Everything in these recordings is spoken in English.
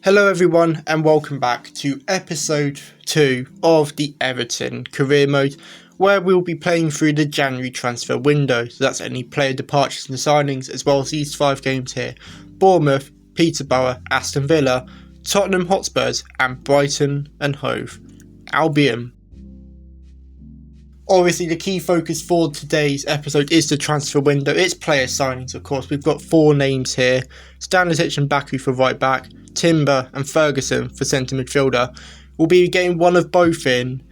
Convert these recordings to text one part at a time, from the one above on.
Hello everyone and welcome back to episode 2 of the Everton career mode, where we'll be playing through the January transfer window. So that's any player departures and signings, as well as these 5 games here: Bournemouth, Peterborough, Aston Villa, Tottenham Hotspurs and Brighton and Hove Albion. Obviously the key focus for today's episode is the transfer window. It's player signings, of course. We've got 4 names here: Stanisic and Baku for right back, Timber and Ferguson for centre midfielder. We'll be getting one of both in,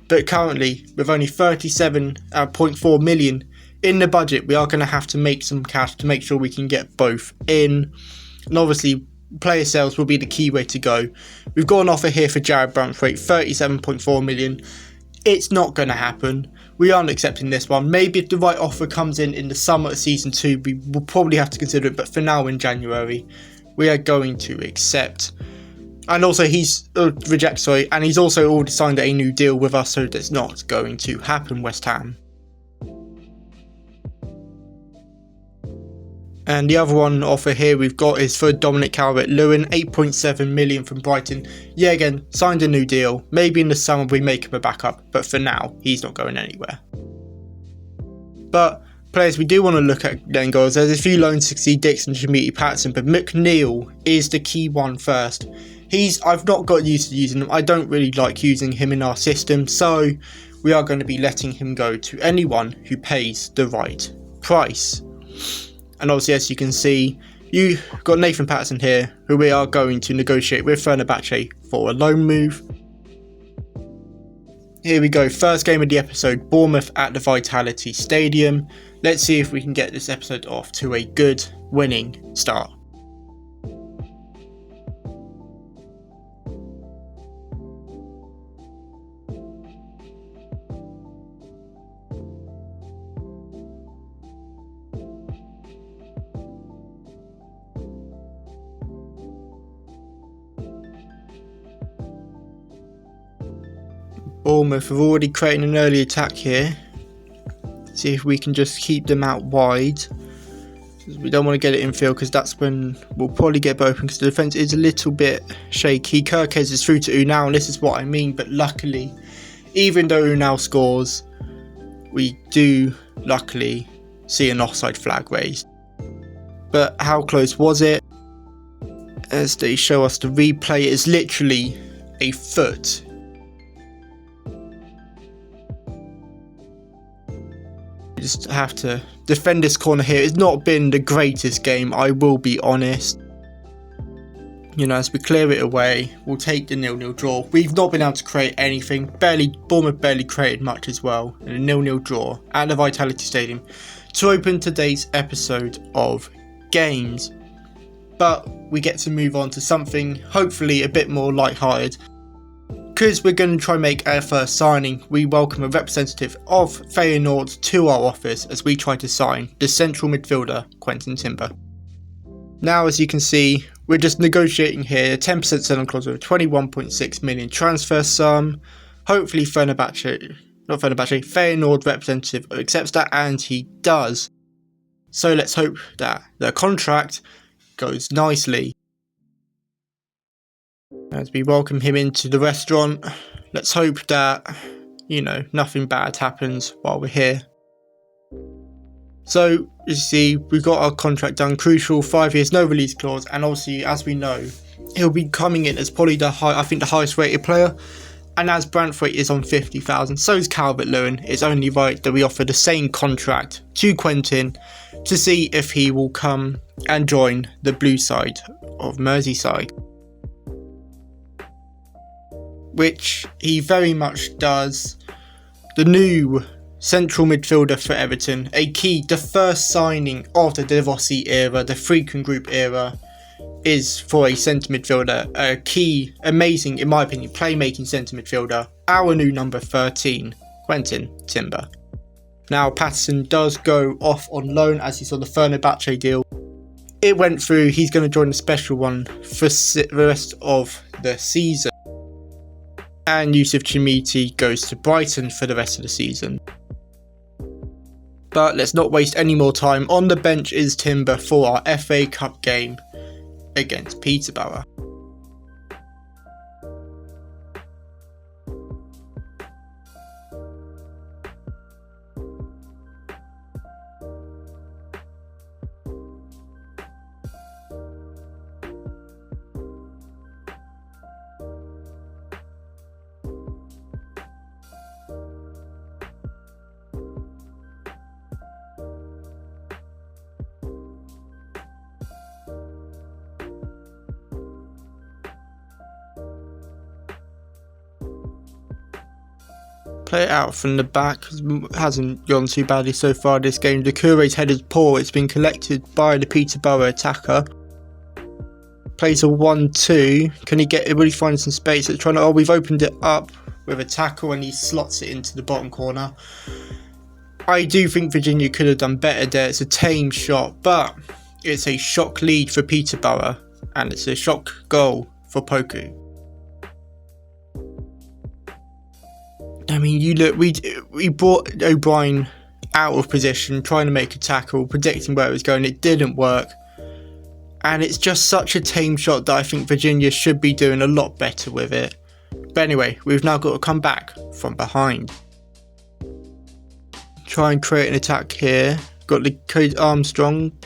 but currently with only 37.4 million in the budget, we are going to have to make some cash to make sure we can get both in. And obviously player sales will be the key way to go. We've got an offer here for Jared Branthwaite, 37.4 million. It's not going to happen. We aren't accepting this one. Maybe if the right offer comes in the summer of season 2, we will probably have to consider it, but for now in January we are going to accept. And also and he's also already signed a new deal with us, so that's not going to happen, West Ham. And the other one offer here we've got is for Dominic Calvert-Lewin, 8.7 million from Brighton. Yeah, again, signed a new deal. Maybe in the summer we make him a backup, but for now he's not going anywhere. But players we do want to look at then goals. There's a few loans to see Dixon, Jamiti, Patson, but McNeil is the key one first. I've not got used to using him. I don't really like using him in our system, so we are going to be letting him go to anyone who pays the right price. And obviously, as you can see, you've got Nathan Patson here, who we are going to negotiate with Fenerbahce for a loan move. Here we go, first game of the episode, Bournemouth at the Vitality Stadium. Let's see if we can get this episode off to a good winning start. Bournemouth have already created an early attack here. See if we can just keep them out wide. We don't want to get it infield because that's when we'll probably get open, because the defence is a little bit shaky. Kirkes is through to Unal, and this is what I mean. But luckily, even though Unal scores, we do luckily see an offside flag raised. But how close was it? As they show us the replay, it's literally a foot. Just have to defend this corner here. It's not been the greatest game, I will be honest. As we clear it away, we'll take the 0-0 draw. We've not been able to create anything. Bournemouth barely created much as well. And a 0-0 draw at the Vitality Stadium to open today's episode of games. But we get to move on to something hopefully a bit more lighthearted, because we're going to try and make our first signing. We welcome a representative of Feyenoord to our office as we try to sign the central midfielder Quentin Timber. Now, as you can see, we're just negotiating here a 10% selling clause with a 21.6 million transfer sum. Hopefully Feyenoord representative accepts that, and he does. So let's hope that the contract goes nicely. As we welcome him into the restaurant, let's hope that, nothing bad happens while we're here. So, you see, we've got our contract done. Crucial, 5 years, no release clause, and obviously, as we know, he'll be coming in as probably the highest rated player. And as Branthwaite is on 50,000, so is Calvert-Lewin. It's only right that we offer the same contract to Quentin to see if he will come and join the blue side of Merseyside, which he very much does. The new central midfielder for Everton, the first signing of the De Rossi era, the Friedkin Group era, is for a centre midfielder, a key, amazing, in my opinion, playmaking centre midfielder, our new number 13, Quentin Timber. Now Patterson does go off on loan, as you saw the Fenerbahce deal. It went through. He's going to join a special one for the rest of the season. And Yusuf Jamiti goes to Brighton for the rest of the season. But let's not waste any more time. On the bench is Timber for our FA Cup game against Peterborough. Play it out from the back. Hasn't gone too badly so far this game. The Doucouré's header's poor. It's been collected by the Peterborough attacker. Plays a 1-2. Can he get it? Will he find some space? It's trying to. Oh, we've opened it up with a tackle and he slots it into the bottom corner. I do think Virginia could have done better there. It's a tame shot, but it's a shock lead for Peterborough and it's a shock goal for Poku. I mean, you look, we brought O'Brien out of position, trying to make a tackle, predicting where it was going. It didn't work. And it's just such a tame shot that I think Virginia should be doing a lot better with it. But anyway, we've now got to come back from behind. Try and create an attack here. Got the Cade Armstrong.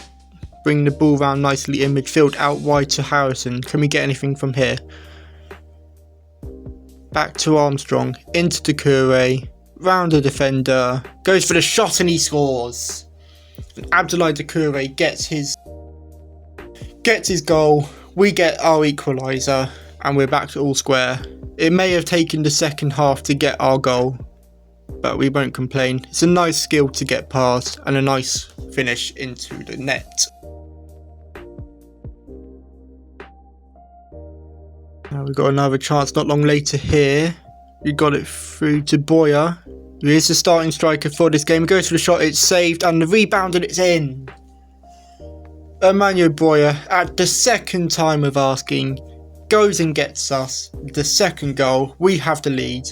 Bring the ball round nicely in midfield, out wide to Harrison. Can we get anything from here? Back to Armstrong, into Doucouré, round the defender, goes for the shot and he scores. And Abdoulaye Doucouré gets his goal, we get our equaliser, and we're back to all square. It may have taken the second half to get our goal, but we won't complain. It's a nice skill to get past and a nice finish into the net. Now we've got another chance not long later here. We got it through to Boyer, who is the starting striker for this game. He goes for the shot, it's saved, and the rebound, and it's in. Emmanuel Boyer, at the second time of asking, goes and gets us the second goal. We have the lead.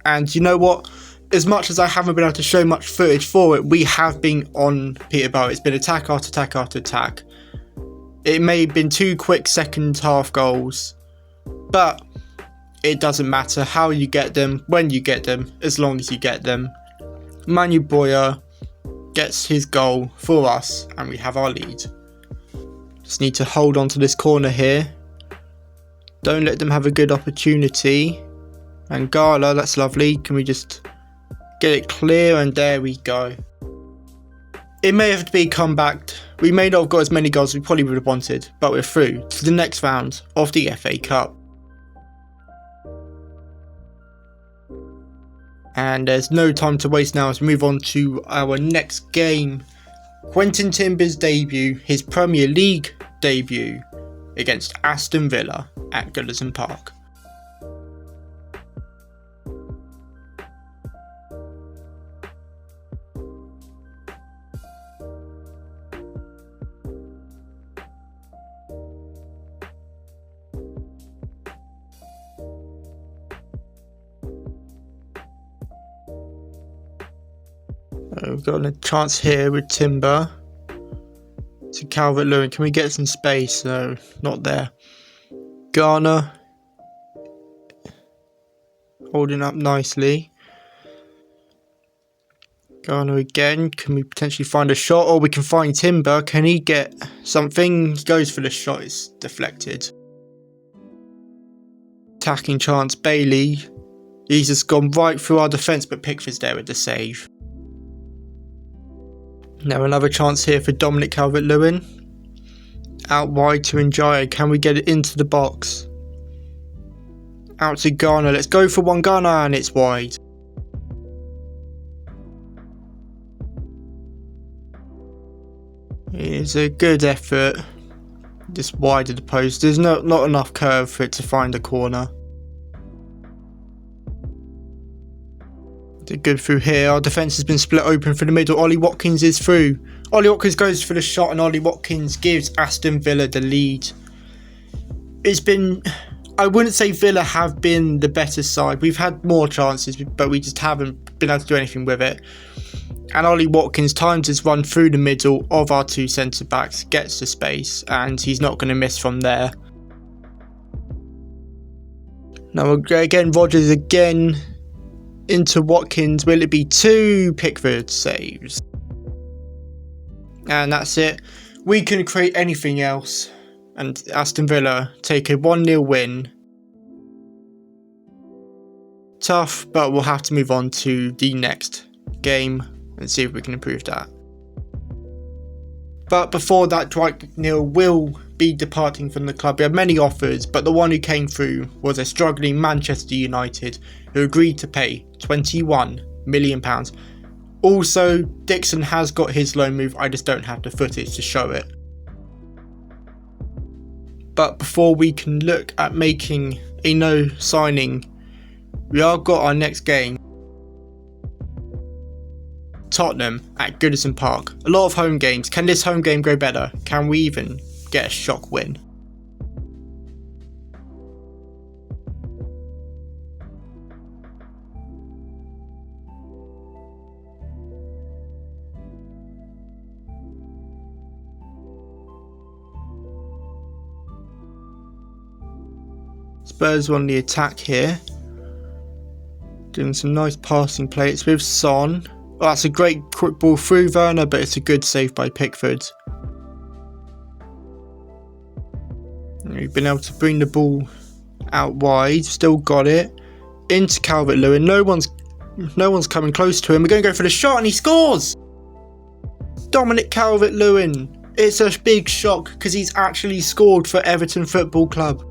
And you know what? As much as I haven't been able to show much footage for it, we have been on Peterborough. It's been attack after attack after attack. It may have been 2 quick second half goals, but it doesn't matter how you get them, when you get them, as long as you get them. Manu Boyer gets his goal for us and we have our lead. Just need to hold on to this corner here. Don't let them have a good opportunity. And Gala, that's lovely. Can we just get it clear? And there we go. It may have to be comeback. We may not have got as many goals as we probably would have wanted, but we're through to the next round of the FA Cup. And there's no time to waste now as we move on to our next game. Quentin Timber's debut, his Premier League debut against Aston Villa at Goodison Park. We've got a chance here with Timber to Calvert-Lewin. Can we get some space? No, not there. Garner holding up nicely. Garner again. Can we potentially find a shot? Or we can find Timber. Can he get something? He goes for the shot. It's deflected. Attacking chance. Bailey. He's just gone right through our defence, but Pickford's there with the save. Now another chance here for Dominic Calvert-Lewin. Out wide to Njaya. Can we get it into the box? Out to Garner. Let's go for one. Garner, and it's wide. It's a good effort. Just wide of the post. There's not enough curve for it to find a corner. Did good through here. Our defence has been split open for the middle. Ollie Watkins is through. Ollie Watkins goes for the shot and Ollie Watkins gives Aston Villa the lead. It's been... I wouldn't say Villa have been the better side. We've had more chances, but we just haven't been able to do anything with it. And Ollie Watkins times his run through the middle of our two centre-backs, gets the space, and he's not going to miss from there. Now again, Rodgers again into Watkins. Will it be 2? Pickford saves. And that's it. We can create anything else. And Aston Villa take a 1-0 win. Tough, but we'll have to move on to the next game and see if we can improve that. But before that, Dwight McNeil will be departing from the club. We had many offers, but the one who came through was a struggling Manchester United who agreed to pay £21 million. Also, Dixon has got his loan move, I just don't have the footage to show it. But before we can look at making a no signing, we are got our next game. Tottenham at Goodison Park. A lot of home games. Can this home game go better? Can we even get a shock win? Spurs on the attack here. Doing some nice passing play. It's with Son. Oh, that's a great quick ball through Werner, but it's a good save by Pickford. We've been able to bring the ball out wide. Still got it. Into Calvert-Lewin. No one's coming close to him. We're going to go for the shot and he scores! Dominic Calvert-Lewin. It's a big shock because he's actually scored for Everton Football Club.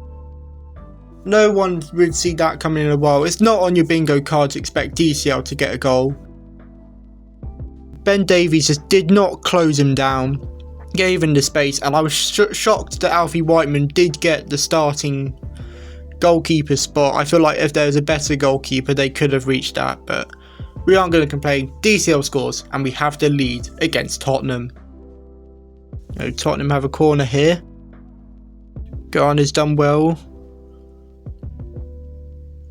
No one would see that coming in a while. It's not on your bingo card to expect DCL to get a goal. Ben Davies just did not close him down. Gave him the space, and I was shocked that Alfie Whiteman did get the starting goalkeeper spot. I feel like if there was a better goalkeeper, they could have reached that, but we aren't going to complain. DCL scores, and we have the lead against Tottenham. Tottenham have a corner here. Garner's done well.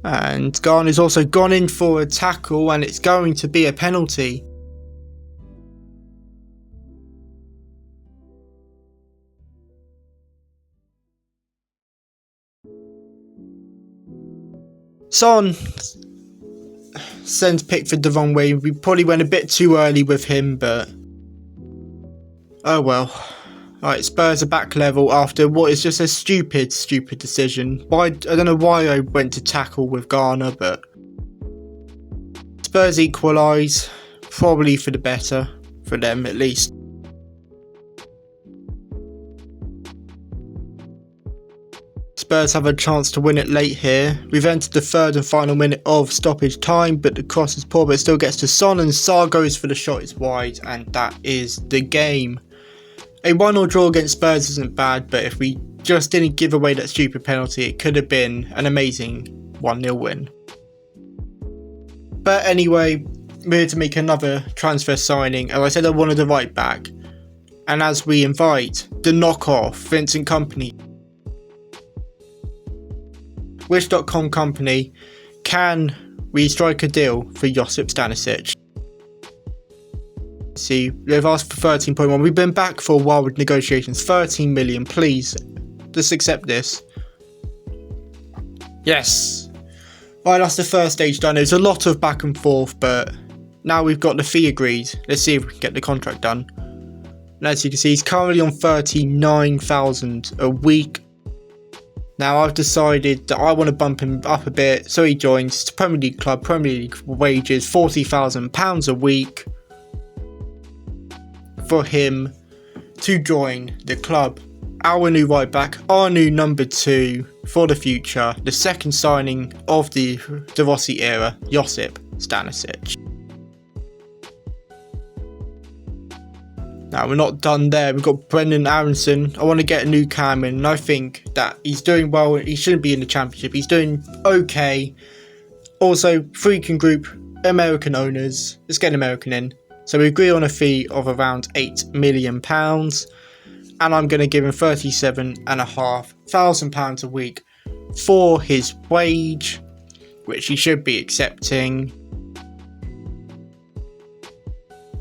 And Garner's also gone in for a tackle, and it's going to be a penalty. Son sends Pickford the wrong way. We probably went a bit too early with him, but oh well. Alright, Spurs are back level after what is just a stupid decision. I don't know why I went to tackle with Garner, but Spurs equalise, probably for the better, for them at least. Spurs have a chance to win it late here. We've entered the third and final minute of stoppage time, but the cross is poor, but it still gets to Son, and Sarr goes for the shot, it's wide, and that is the game. A 1-1 draw against Spurs isn't bad, but if we just didn't give away that stupid penalty, it could have been an amazing 1-0 win. But anyway, we're here to make another transfer signing. As I said, I wanted a right back. And as we invite the knockoff Vincent Kompany, Wish.com company, can we strike a deal for Josip Stanisic? See, they've asked for 13.1. We've been back for a while with negotiations. 13 million, please. Just accept this. Yes. Right, that's the first stage done. There's a lot of back and forth, but now we've got the fee agreed. Let's see if we can get the contract done. And as you can see, he's currently on 39,000 a week. Now I've decided that I want to bump him up a bit, so he joins the Premier League club. Premier League wages £40,000 a week for him to join the club. Our new right back, our new number 2 for the future, the second signing of the De Rossi era, Josip Stanisic. Now we're not done there. We've got Brendan Aronson. I want to get a new cam in, and I think that he's doing well. He shouldn't be in the championship. He's doing okay. Also, Friedkin Group, American owners. Let's get an American in. So we agree on a fee of around £8 million, and I'm going to give him £37,500 a week for his wage, which he should be accepting.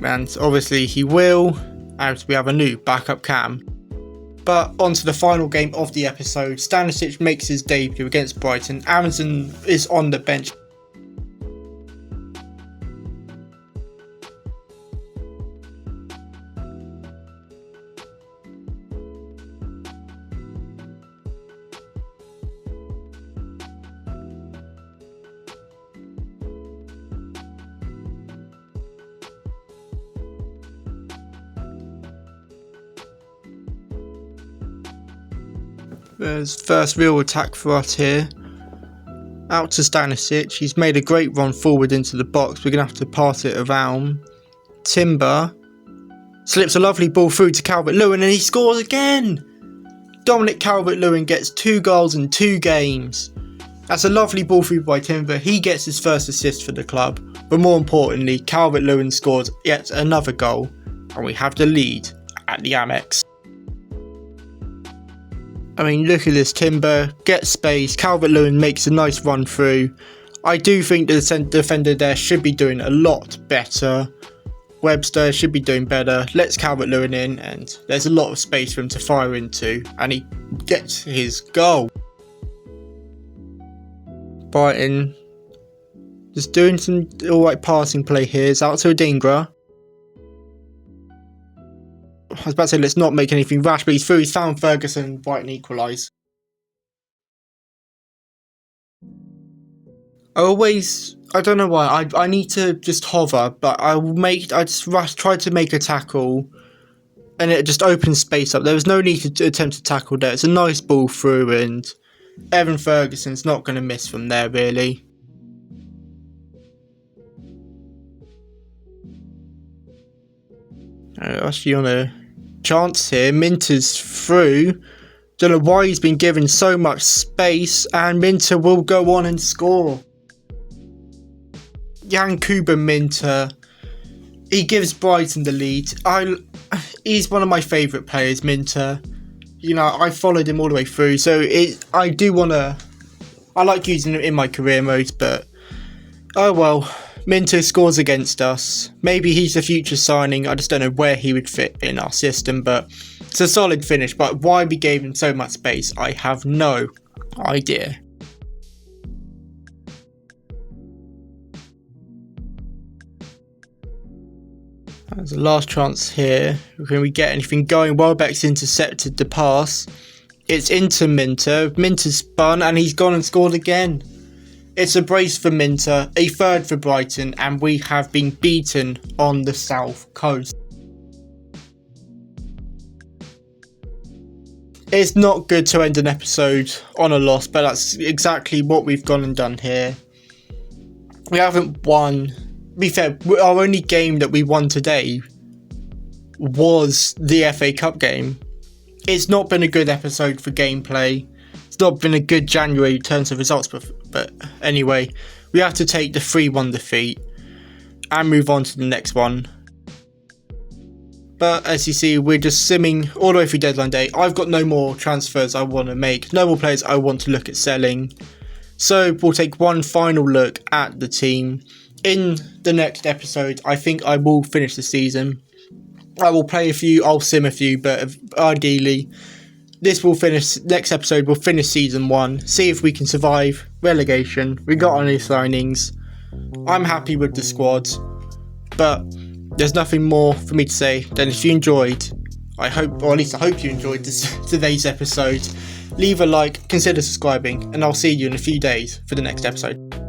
And obviously he will, as we have a new backup cam. But on to the final game of the episode. Stanisic makes his debut against Brighton. Aronson is on the bench. There's first real attack for us here. Out to Stanisic. He's made a great run forward into the box. We're going to have to pass it around. Timber slips a lovely ball through to Calvert-Lewin and he scores again. Dominic Calvert-Lewin gets 2 goals in 2 games. That's a lovely ball through by Timber. He gets his first assist for the club. But more importantly, Calvert-Lewin scores yet another goal. And we have the lead at the Amex. I mean, look at this. Timber gets space. Calvert-Lewin makes a nice run through. I do think the defender there should be doing a lot better. Webster should be doing better. Lets Calvert-Lewin in, and there's a lot of space for him to fire into, and he gets his goal. Brighton just doing some alright passing play here. It's out to Adingra. I was about to say let's not make anything rash, but he's through. He's found Ferguson. Brighton equalise. I don't know why, I need to just hover, but I just try to make a tackle and it just opens space up. There was no need to attempt to tackle there. It's a nice ball through and Evan Ferguson's not going to miss from there really. Actually on a chance here, Minter's through. Don't know why he's been given so much space and Minter will go on and score. Jan Kuba Minter, he gives Brighton the lead. He's one of my favourite players, Minter. You know, I followed him all the way through, so I like using him in my career mode, but oh well, Minter scores against us. Maybe he's a future signing, I just don't know where he would fit in our system, but it's a solid finish. But why we gave him so much space, I have no idea. There's a last chance here. Can we get anything going? Welbeck's intercepted the pass. It's into Minter. Minter's spun and he's gone and scored again. It's a brace for Minter, a third for Brighton, and we have been beaten on the south coast. It's not good to end an episode on a loss, but that's exactly what we've gone and done here. We haven't won. To be fair, our only game that we won today was the FA Cup game. It's not been a good episode for gameplay. It's not been a good January in terms of results, but anyway, we have to take the 3-1 defeat and move on to the next one. But as you see, we're just simming all the way through deadline day. I've got no more transfers I want to make, no more players I want to look at selling. So we'll take one final look at the team. In the next episode, I think I will finish the season. I will play a few, I'll sim a few, but ideally, next episode will finish season 1, see if we can survive relegation. We got our new signings. I'm happy with the squad, but there's nothing more for me to say than if you enjoyed, I hope you enjoyed today's episode. Leave a like, consider subscribing, and I'll see you in a few days for the next episode.